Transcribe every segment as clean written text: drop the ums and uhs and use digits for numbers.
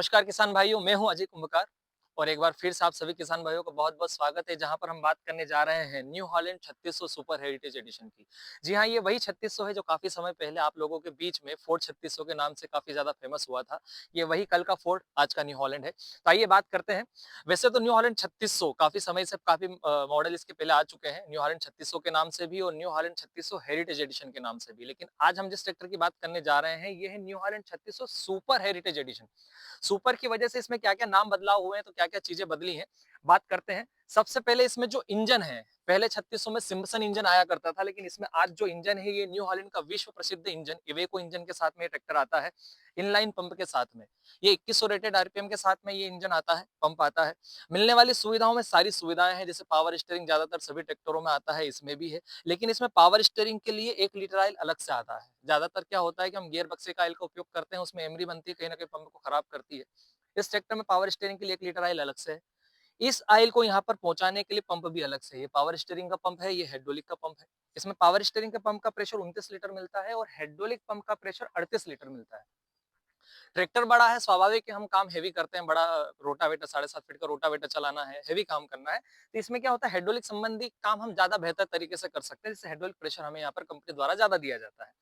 नमस्कार किसान भाइयों, मैं हूं अजय कुंभकार और एक बार फिर से आप सभी किसान भाइयों का बहुत-बहुत स्वागत है जहां पर हम बात करने जा रहे हैं New Holland 3600 super heritage edition की। जी हां, ये वही 3600 है जो काफी समय पहले आप लोगों के बीच में फोर्ड 3600 के नाम से काफी ज्यादा फेमस हुआ था। ये वही कल का फोर्ड आज का न्यू हॉलैंड है। तो आइए बात करते हैं। वैसे तो न्यू हॉलैंड 3600 काफी समय से काफी मॉडल इसके पहले आ चुके हैं, न्यू हॉलैंड 3600 के नाम से भी और न्यू हॉलैंड 3600 हेरिटेज एडिशन के नाम से भी। लेकिन आज हम जिस ट्रैक्टर की बात करने जा रहे हैं ये है New Holland 3600 super heritage edition. Super की वजह से इसमें क्या-क्या नाम बदलाव हुए हैं, तो क्या-क्या चीजें बदली हैं, बात करते हैं। सबसे पहले इसमें जो इंजन है, पहले 3600 में सिम्पसन इंजन आया करता था, लेकिन इसमें आज जो इंजन है ये न्यू हॉलैंड का विश्व प्रसिद्ध इंजन इवेको इंजन के साथ में ये ट्रैक्टर आता है, इनलाइन पंप के साथ में। ये 2100 रेटेड आरपीएम के साथ में ये इंजन आता है, पंप आता है। मिलने वाली सुविधाओं में सारी सुविधाएं हैं, जैसे पावर स्टीयरिंग ज्यादातर सभी ट्रैक्टरों में आता है, इसमें भी है। लेकिन इसमें पावर स्टीयरिंग के लिए 1 लीटर ऑयल अलग से आता है। ज्यादातर क्या होता है कि हम गियर बक्से का ऑयल का उपयोग करते हैं, उसमें एमरी बनती है, कहीं ना कहीं पंप को खराब करती है। इस ट्रैक्टर में पावर स्टीयरिंग के लिए 1 लीटर ऑयल अलग से है। इस ऑयल को यहाँ पर पहुंचाने के लिए पंप भी अलग से है। ये पावर स्टीयरिंग का पंप है, ये हाइड्रोलिक का पंप है। इसमें पावर स्टीयरिंग के पंप का प्रेशर 29 लीटर मिलता है और हाइड्रोलिक पंप का प्रेशर 38 लीटर मिलता है। ट्रैक्टर बड़ा है, स्वाभाविक है हम काम हेवी करते हैं, बड़ा रोटावेटर 7.5 फीट का रोटावेटर चलाना है, हेवी काम करना है। तो इसमें क्या होता है, हाइड्रोलिक संबंधी काम हम ज्यादा बेहतर तरीके से कर सकते हैं, जिससे हाइड्रोलिक प्रेशर हमें यहाँ पर कंपनी द्वारा ज्यादा दिया जाता है।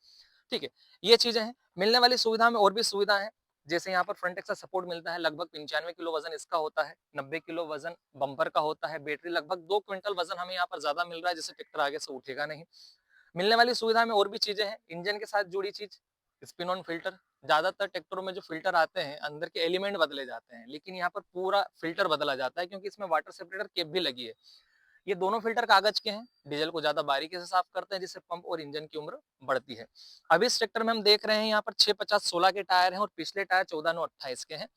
ठीक है, ये चीजें हैं। मिलने वाली सुविधा में और भी सुविधा है, जैसे यहाँ पर फ्रंट एक्सल सपोर्ट मिलता है, लगभग 95 किलो वजन इसका होता है, 90 किलो वजन बम्पर का होता है, बैटरी लगभग 2 क्विंटल वजन हमें यहाँ पर ज्यादा मिल रहा है, जिससे ट्रैक्टर आगे से उठेगा नहीं। मिलने वाली सुविधा में और भी चीजें हैं, इंजन के साथ जुड़ी चीज, स्पिन ऑन फिल्टर। ज्यादातर ट्रैक्टरों में जो फिल्टर आते हैं अंदर के एलिमेंट बदले जाते हैं, लेकिन यहाँ पर पूरा फिल्टर बदला जाता है, क्योंकि इसमें वाटर सेपरेटर कैप भी लगी है। ये दोनों फिल्टर कागज के हैं, डीजल को ज्यादा बारीकी से साफ करते हैं, जिससे पंप और इंजन की उम्र बढ़ती है। अब इस ट्रैक्टर में हम देख रहे हैं यहाँ पर 650-16 के टायर हैं और पिछले टायर 14-9-28 के हैं।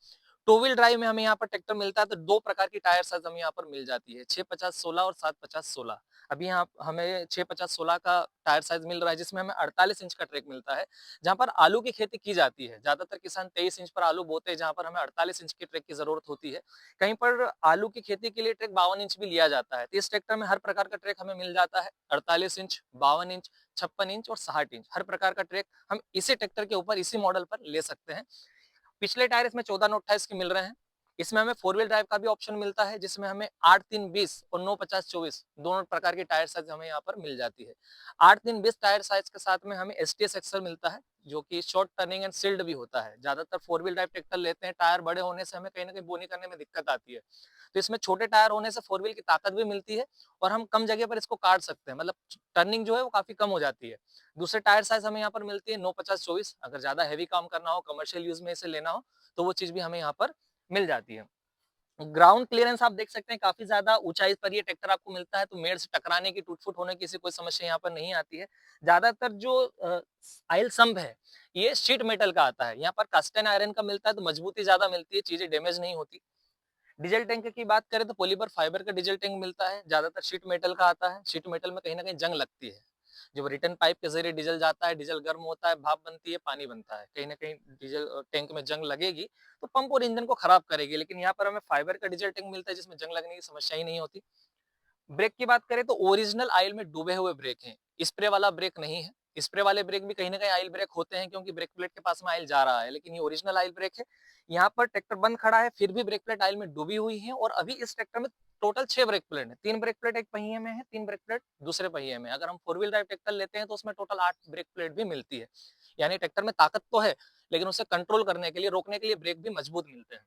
टू व्हील ड्राइव में हमें यहाँ पर ट्रैक्टर मिलता है तो दो प्रकार की टायर साइज हमें यहाँ पर मिल जाती है, 650-16 और 750-16। अभी यहाँ हमें 650-16 का टायर साइज मिल रहा है, जिसमें हमें 48 इंच का ट्रैक मिलता है। जहाँ पर आलू की खेती की जाती है, ज्यादातर किसान 23 इंच पर आलू बोते हैं, जहाँ पर हमें 48 इंच के ट्रैक की जरूरत होती है। कहीं पर आलू की खेती के लिए ट्रैक 52 इंच भी लिया जाता है। तो इस ट्रैक्टर में हर प्रकार का ट्रैक हमें मिल जाता है, 48 इंच, 52 इंच, 56 इंच और 60 इंच, हर प्रकार का ट्रैक हम इसी ट्रैक्टर के ऊपर इसी मॉडल पर ले सकते हैं। पिछले टायर इसमें 14-9-28 के मिल रहे हैं। इसमें हमें फोर व्हील ड्राइव का भी ऑप्शन मिलता है, जिसमें हमें 8-3-20 और 9-50-24 दोनों प्रकार की टायर साइज हमें यहाँ पर मिल जाती है। 8-3-20 टायर साइज के साथ में हमें एसटीएस एक्सल मिलता है, जो कि शॉर्ट टर्निंग एंड सील्ड भी होता है। ज्यादातर फोर व्हील ड्राइव ट्रैक्टर लेते हैं, टायर बड़े होने से हमें कहीं ना कहीं बोनी करने में दिक्कत आती है। तो इसमें छोटे टायर होने से फोर व्हील की ताकत भी मिलती है और हम कम जगह पर इसको काट सकते हैं, मतलब टर्निंग जो है वो काफी कम हो जाती है। दूसरे टायर साइज हमें यहाँ पर मिलती है 9-50-24, अगर ज्यादा हैवी काम करना हो, कमर्शियल यूज में इसे लेना हो, तो वो चीज भी हमें यहाँ पर मिल जाती है। ग्राउंड क्लियरेंस आप देख सकते हैं, काफी ज्यादा ऊंचाई पर ये ट्रैक्टर आपको मिलता है, तो मेड़ से टकराने की, टूट-फूट होने की ऐसी कोई समस्या यहाँ पर नहीं आती है। ज्यादातर जो आयल सम्प है, ये शीट मेटल का आता है, यहाँ पर कास्ट एंड आयरन का मिलता है, तो मजबूती ज्यादा मिलती है, चीजें डैमेज नहीं होती। डीजल टैंक की बात करें तो पॉलीमर फाइबर का डीजल टैंक मिलता है, ज्यादातर शीट मेटल का आता है। शीट मेटल में कहीं ना कहीं जंग लगती है, जब रिटर्न पाइप के जरिए डीजल जाता है, डीजल गर्म होता है, भाप बनती है, पानी बनता है, कहीं ना कहीं डीजल टैंक में जंग लगेगी तो पंप और इंजन को खराब करेगी। लेकिन यहाँ पर हमें फाइबर का डीजल टैंक मिलता है, जिसमें जंग लगने की समस्या ही नहीं होती। ब्रेक की बात करें तो ओरिजिनल ऑयल में डूबे हुए ब्रेक हैं, स्प्रे वाला ब्रेक नहीं है। स्प्रे वाले ब्रेक भी कहीं ना कहीं ऑयल ब्रेक होते हैं, क्योंकि ब्रेक प्लेट के पास में ऑयल जा रहा है, लेकिन ये ओरिजिनल ऑयल ब्रेक है। यहाँ पर ट्रैक्टर बंद खड़ा है, फिर भी ब्रेक प्लेट ऑयल में डूबी हुई है। और अभी इस ट्रैक्टर में टोटल 6 ब्रेक प्लेट है, 3 ब्रेक प्लेट एक पहिए में है, 3 ब्रेक प्लेट दूसरे पहिए में। अगर हम फोर व्हील ड्राइव ट्रैक्टर लेते हैं तो उसमें टोटल 8 ब्रेक प्लेट भी मिलती है। यानी ट्रैक्टर में ताकत तो है, लेकिन उसे कंट्रोल करने के लिए, रोकने के लिए ब्रेक भी मजबूत मिलते हैं।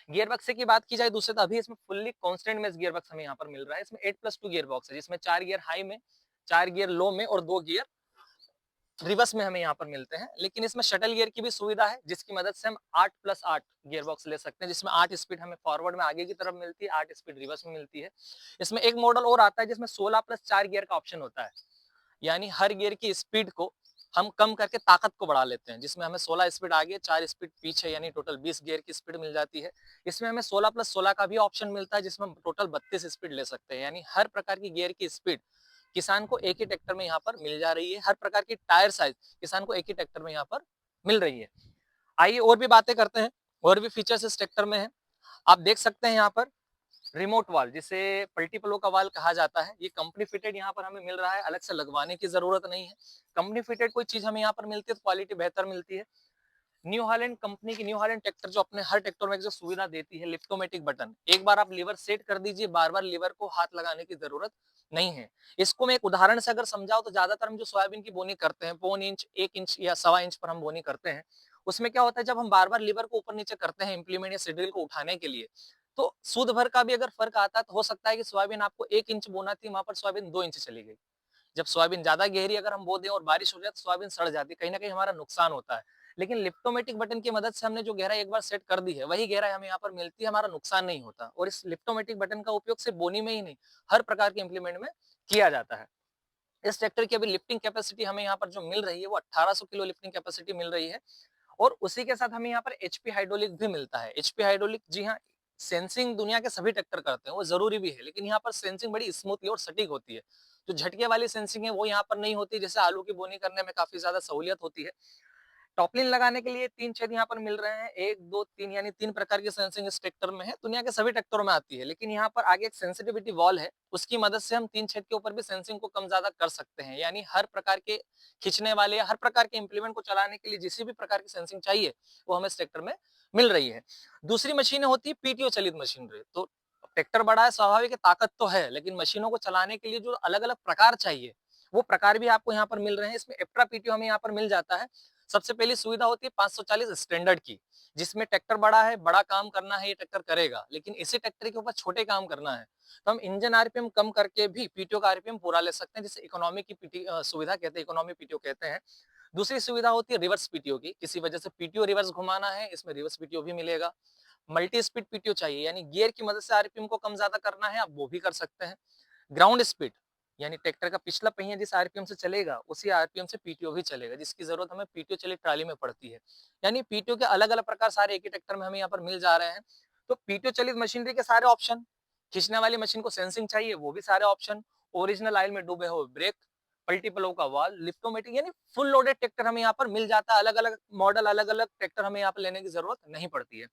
गियर बक्स की बात की जाए दूसरे, तो अभी इसमें फुल्ली कांस्टेंट में गियर बक्स हमें यहाँ पर मिल रहा है। इसमें 8+2 गियर बॉक्स है, जिसमें 4 गियर हाई में, 4 गियर लो में और 2 गियर रिवर्स में हमें यहाँ पर मिलते हैं। लेकिन इसमें शटल गियर की भी सुविधा है, जिसकी मदद से हम 8+8 गियर बॉक्स ले सकते हैं, जिसमें 8 स्पीड हमें फॉरवर्ड में आगे की तरफ मिलती है, 8 स्पीड रिवर्स में मिलती है। इसमें एक मॉडल और आता है जिसमें 16+4 गियर का ऑप्शन होता है, यानी हर गियर की स्पीड को हम कम करके ताकत को बढ़ा लेते हैं, जिसमें हमें 16 स्पीड आगे, 4 स्पीड पीछे, यानी टोटल 20 गियर की स्पीड मिल जाती है। इसमें हमें 16+16 का भी ऑप्शन मिलता है, जिसमें हम टोटल 32 स्पीड ले सकते हैं। यानी हर प्रकार की गियर की स्पीड किसान को एक ही ट्रैक्टर में यहाँ पर मिल जा रही है, हर प्रकार की टायर साइज किसान को एक ही ट्रैक्टर में यहाँ पर मिल रही है। आइए और भी बातें करते हैं, और भी फीचर्स इस ट्रैक्टर में है। आप देख सकते हैं यहाँ पर रिमोट वाल्व, जिसे मल्टीप्लो का वाल्व कहा जाता है, ये कंपनी फिटेड यहाँ पर हमें मिल रहा है, अलग से लगवाने की जरूरत नहीं है। कंपनी फिटेड कोई चीज हमें यहाँ पर मिलती है तो क्वालिटी बेहतर मिलती है। न्यू हॉलैंड कंपनी की न्यू हॉलैंड ट्रैक्टर जो अपने हर ट्रैक्टर में एक जो सुविधा देती है लिफ्टोमेटिक बटन, एक बार आप लीवर सेट कर दीजिए, बार बार लीवर को हाथ लगाने की जरूरत नहीं है। इसको मैं एक उदाहरण से अगर समझाऊं तो ज्यादातर हम जो सोयाबीन की बोनी करते हैं, पौन इंच, 1 इंच या 1.25 इंच पर हम बोनी करते हैं, उसमें क्या होता है जब हम बार बार लीवर को ऊपर नीचे करते हैं इम्प्लीमेंट या सीड्रिल को उठाने के लिए, तो सूद भर का भी अगर फर्क आता है तो हो सकता है कि सोयाबीन आपको 1 इंच बोना थी, वहां पर सोयाबीन 2 इंच चली गई। जब सोयाबीन ज्यादा गहरी अगर हम बो दें और बारिश हो जाए तो सोयाबीन सड़ जाती है, कहीं ना कहीं हमारा नुकसान होता है। लेकिन लिप्टोमेटिक बटन की मदद से हमने जो गहराई एक बार सेट कर दी है वही गहराई हमें यहाँ पर मिलती है, हमारा नुकसान नहीं होता। और इस लिप्टोमेटिक बटन का उपयोग सिर्फ बोनी में ही नहीं, हर प्रकार के इंप्लीमेंट में किया जाता है। इस ट्रैक्टर की अभी लिफ्टिंग कैपेसिटी हमें यहाँ पर जो मिल रही है वो 1800 किलो लिफ्टिंग कैपेसिटी मिल रही है। और उसी के साथ हमें यहाँ पर एचपी हाइड्रोलिक भी मिलता है। एचपी हाइड्रोलिक, जी हाँ, सेंसिंग दुनिया के सभी ट्रैक्टर करते हैं, वो जरूरी भी है, लेकिन यहाँ पर सेंसिंग बड़ी स्मूथली और सटीक होती है। जो झटके वाली सेंसिंग है वो यहाँ पर नहीं होती, जैसे आलू की बोनी करने में काफी ज्यादा सहूलियत होती है। टॉपलिन लगाने के लिए 3 छेद यहाँ पर मिल रहे हैं, 1 2 3 यानी 3 प्रकार की सेंसिंग इस ट्रैक्टर में है, दुनिया के सभी ट्रैक्टरों में आती है। लेकिन यहाँ पर आगे एक सेंसिटिविटी वॉल है, उसकी मदद से हम 3 छेद के ऊपर भी सेंसिंग को कम ज्यादा कर सकते हैं। यानी हर प्रकार के खींचने वाले या हर प्रकार के इंप्लीमेंट को चलाने के लिए जिस भी प्रकार की सेंसिंग चाहिए वो हमें इस ट्रैक्टर में मिल रही है। दूसरी मशीनें होती है पीटीओ चलित मशीनरी। तो ट्रैक्टर बड़ा है, स्वाभाविक है, ताकत तो है, लेकिन मशीनों को चलाने के लिए जो अलग अलग प्रकार चाहिए वो प्रकार भी आपको यहाँ पर मिल रहे हैं। इसमें एप्ट्रा पीटीओ हमें यहाँ पर मिल जाता है। सबसे पहली सुविधा होती है 540 स्टैंडर्ड की, जिसमें ट्रैक्टर बड़ा है, बड़ा काम करना है, ये ट्रैक्टर करेगा, लेकिन इसी ट्रैक्टर के ऊपर छोटे काम करना है तो हम इंजन आरपीएम कम करके भी पीटीओ का आरपीएम पूरा ले सकते हैं, जिसे इकोनॉमी की सुविधा कहते हैं, इकोनॉमी पीटीओ कहते हैं। दूसरी सुविधा होती है रिवर्स पीटीओ की, किसी वजह से पीटीओ रिवर्स घुमाना है, इसमें रिवर्स पीटीओ भी मिलेगा। मल्टी स्पीड पीटीओ चाहिए, यानी गियर की मदद से आरपीएम को कम ज्यादा करना है, आप वो भी कर सकते हैं। ग्राउंड स्पीड, यानी ट्रैक्टर का पिछला पहिया जिस आरपीएम से चलेगा उसी आरपीएम से पीटीओ भी चलेगा, जिसकी जरूरत हमें पीटीओ चलित ट्राली में पड़ती है। यानी पीटीओ के अलग अलग प्रकार सारे एक ही ट्रैक्टर में हमें यहाँ पर मिल जा रहे हैं। तो पीटीओ चलित मशीनरी के सारे ऑप्शन, खींचने वाली मशीन को सेंसिंग चाहिए वो भी सारे ऑप्शन, ओरिजिनल ऑयल में डूबे हुए ब्रेक, मल्टीपल का वाल, लिफ्टोमेटिक, यानी फुल लोडेड ट्रैक्टर हमें यहाँ पर मिल जाता है। अलग अलग मॉडल, अलग अलग ट्रैक्टर हमें यहाँ पर लेने की जरूरत नहीं पड़ती है।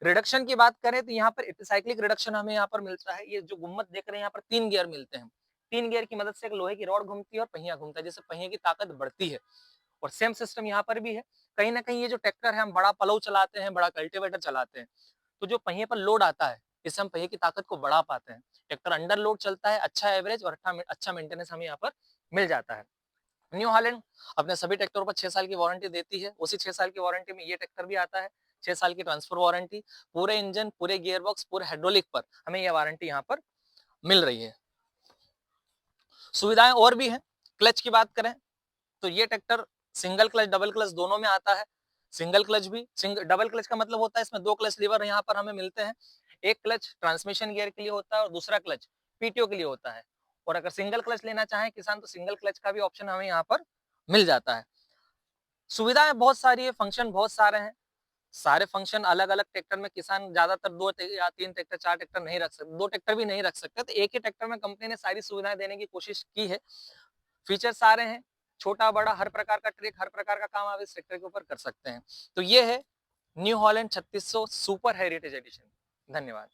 रिडक्शन की बात करें तो यहाँ पर एपिसाइक्लिक रिडक्शन हमें यहाँ पर मिलता है। ये जो गुम्मत देख रहे हैं यहाँ पर 3 गियर मिलते हैं। 3 गियर की मदद से एक लोहे की रॉड घूमती है और पहिया घूमता है, जिससे पहिए की ताकत बढ़ती है। और सेम सिस्टम यहाँ पर भी है। कहीं ना कहीं ये जो ट्रैक्टर है, हम बड़ा पलव चलाते हैं, बड़ा कल्टीवेटर चलाते हैं, तो जो पहिए पर लोड आता है इससे हम पहिए की ताकत को बढ़ा पाते हैं। ट्रैक्टर अंडर लोड चलता है, अच्छा एवरेज और अच्छा मेंटेनेंस हमें यहाँ पर मिल जाता है। न्यू हॉलैंड अपने सभी ट्रैक्टरों पर 6 साल की वारंटी देती है। उसी 6 साल की वारंटी में ये ट्रैक्टर भी आता है। 6 साल की ट्रांसफर वारंटी, पूरे इंजन, पूरे गियर बॉक्स, पूरे हाइड्रोलिक पर हमें यह वारंटी यहाँ पर मिल रही है। सुविधाएं और भी हैं। क्लच की बात करें तो ये tractor single clutch, double clutch दोनों में आता है। सिंगल क्लच भी, डबल क्लच का मतलब होता है इसमें 2 क्लच लीवर यहाँ पर हमें मिलते हैं। एक क्लच ट्रांसमिशन गियर के लिए होता है और दूसरा क्लच पीटीओ के लिए होता है। और अगर सिंगल क्लच लेना चाहे किसान तो सिंगल क्लच का भी ऑप्शन हमें यहाँ पर मिल जाता है। सुविधाएं बहुत सारी है, फंक्शन बहुत सारे हैं। सारे फंक्शन अलग अलग ट्रैक्टर में किसान ज्यादातर 2 या 3 ट्रैक्टर, 4 ट्रैक्टर नहीं रख सकते, 2 ट्रैक्टर भी नहीं रख सकते, तो एक ही ट्रैक्टर में कंपनी ने सारी सुविधाएं देने की कोशिश की है। फीचर सारे हैं, छोटा बड़ा हर प्रकार का ट्रैक, हर प्रकार का काम आप इस ट्रैक्टर के ऊपर कर सकते हैं। तो ये है New Holland 3600 super heritage edition. धन्यवाद।